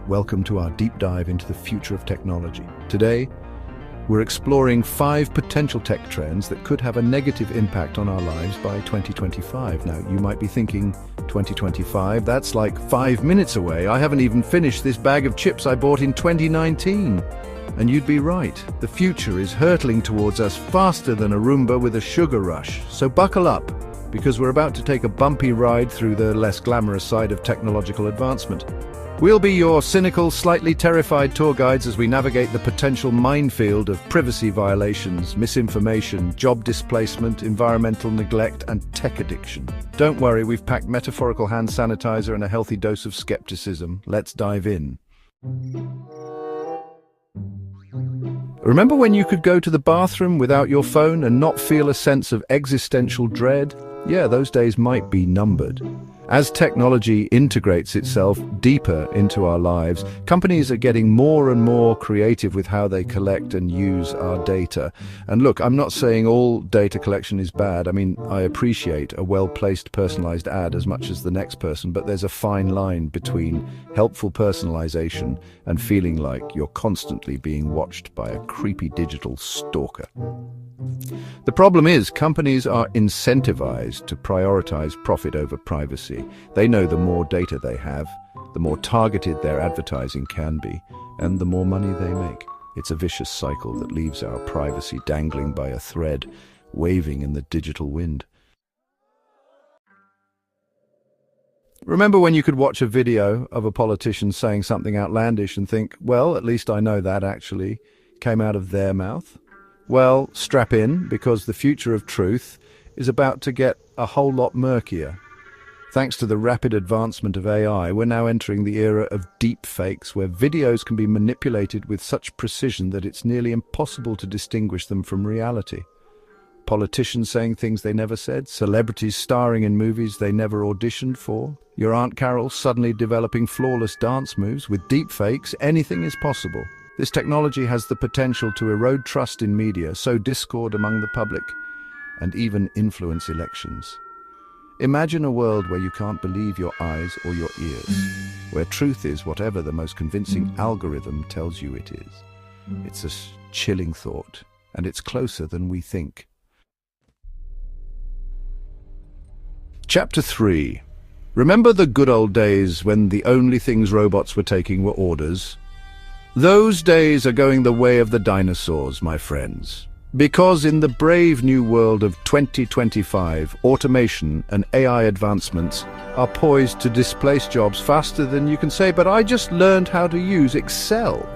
Welcome to our deep dive into the future of technology. Today, we're exploring 5 potential tech trends that could have a negative impact on our lives by 2025. Now, you might be thinking, 2025? That's like 5 minutes away. I haven't even finished this bag of chips I bought in 2019. And you'd be right. The future is hurtling towards us faster than a Roomba with a sugar rush. So buckle up, because we're about to take a bumpy ride through the less glamorous side of technological advancement. We'll be your cynical, slightly terrified tour guides as we navigate the potential minefield of privacy violations, misinformation, job displacement, environmental neglect, and tech addiction. Don't worry, we've packed metaphorical hand sanitizer and a healthy dose of skepticism. Let's dive in. Remember when you could go to the bathroom without your phone and not feel a sense of existential dread? Yeah, those days might be numbered. As technology integrates itself deeper into our lives, companies are getting more and more creative with how they collect and use our data. And look, I'm not saying all data collection is bad. I mean, I appreciate a well-placed personalized ad as much as the next person, but there's a fine line between helpful personalization and feeling like you're constantly being watched by a creepy digital stalker. The problem is, companies are incentivized to prioritize profit over privacy. They know the more data they have, the more targeted their advertising can be, and the more money they make. It's a vicious cycle that leaves our privacy dangling by a thread, waving in the digital wind. Remember when you could watch a video of a politician saying something outlandish and think, well, at least I know that actually came out of their mouth? Well, strap in, because the future of truth is about to get a whole lot murkier. Thanks to the rapid advancement of AI, we're now entering the era of deepfakes, where videos can be manipulated with such precision that it's nearly impossible to distinguish them from reality. Politicians saying things they never said, celebrities starring in movies they never auditioned for, your Aunt Carol suddenly developing flawless dance moves. With deepfakes, anything is possible. This technology has the potential to erode trust in media, sow discord among the public, and even influence elections. Imagine a world where you can't believe your eyes or your ears, where truth is whatever the most convincing algorithm tells you it is. It's a chilling thought, and it's closer than we think. Chapter 3. Remember the good old days when the only things robots were taking were orders? Those days are going the way of the dinosaurs, my friends. Because in the brave new world of 2025, automation and AI advancements are poised to displace jobs faster than you can say, but I just learned how to use Excel.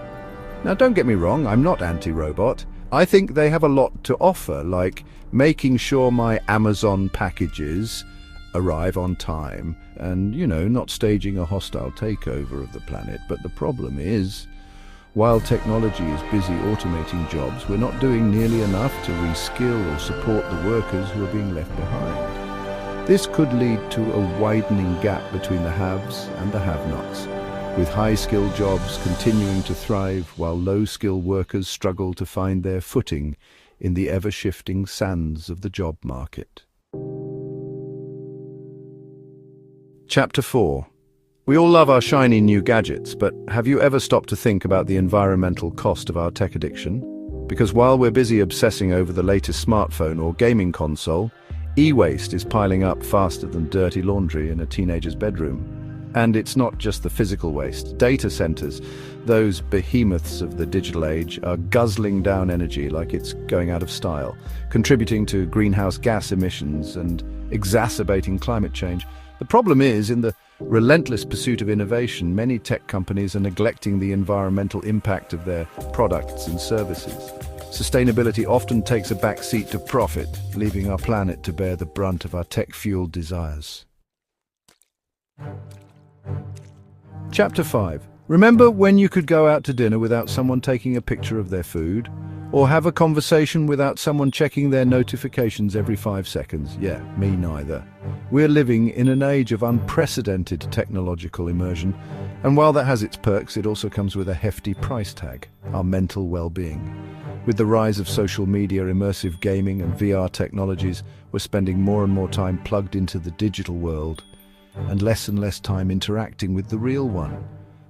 Now, don't get me wrong, I'm not anti-robot. I think they have a lot to offer, like making sure my Amazon packages arrive on time and, not staging a hostile takeover of the planet. But the problem is, while technology is busy automating jobs, we're not doing nearly enough to reskill or support the workers who are being left behind. This could lead to a widening gap between the haves and the have-nots, with high-skilled jobs continuing to thrive while low-skilled workers struggle to find their footing in the ever-shifting sands of the job market. Chapter 4. We all love our shiny new gadgets, but have you ever stopped to think about the environmental cost of our tech addiction? Because while we're busy obsessing over the latest smartphone or gaming console, e-waste is piling up faster than dirty laundry in a teenager's bedroom. And it's not just the physical waste. Data centers, those behemoths of the digital age, are guzzling down energy like it's going out of style, contributing to greenhouse gas emissions and exacerbating climate change. The problem is, in the relentless pursuit of innovation, many tech companies are neglecting the environmental impact of their products and services. Sustainability often takes a back seat to profit, leaving our planet to bear the brunt of our tech-fueled desires. Chapter 5. Remember when you could go out to dinner without someone taking a picture of their food? Or have a conversation without someone checking their notifications every 5 seconds? Yeah, me neither. We're living in an age of unprecedented technological immersion, and while that has its perks, it also comes with a hefty price tag: our mental well-being. With the rise of social media, immersive gaming, and VR technologies, we're spending more and more time plugged into the digital world, and less time interacting with the real one.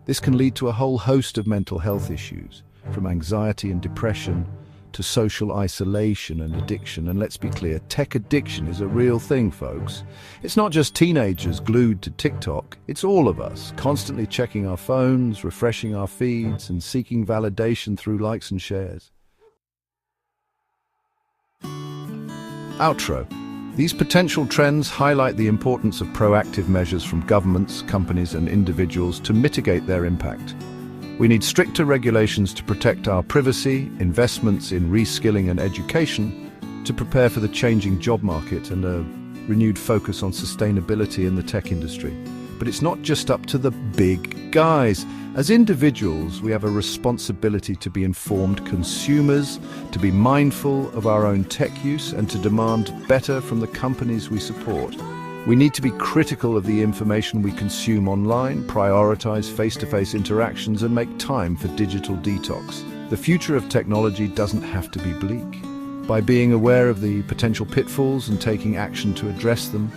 This can lead to a whole host of mental health issues, from anxiety and depression to social isolation and addiction. And let's be clear, tech addiction is a real thing, folks. It's not just teenagers glued to TikTok, it's all of us, constantly checking our phones, refreshing our feeds, and seeking validation through likes and shares. Outro. These potential trends highlight the importance of proactive measures from governments, companies, and individuals to mitigate their impact. We need stricter regulations to protect our privacy, investments in reskilling and education to prepare for the changing job market, and a renewed focus on sustainability in the tech industry. But it's not just up to the big guys. As individuals, we have a responsibility to be informed consumers, to be mindful of our own tech use, and to demand better from the companies we support. We need to be critical of the information we consume online, prioritize face-to-face interactions, and make time for digital detox. The future of technology doesn't have to be bleak. By being aware of the potential pitfalls and taking action to address them,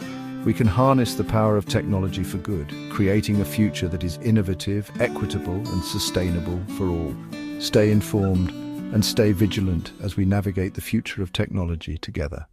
we can harness the power of technology for good, creating a future that is innovative, equitable, and sustainable for all. Stay informed and stay vigilant as we navigate the future of technology together.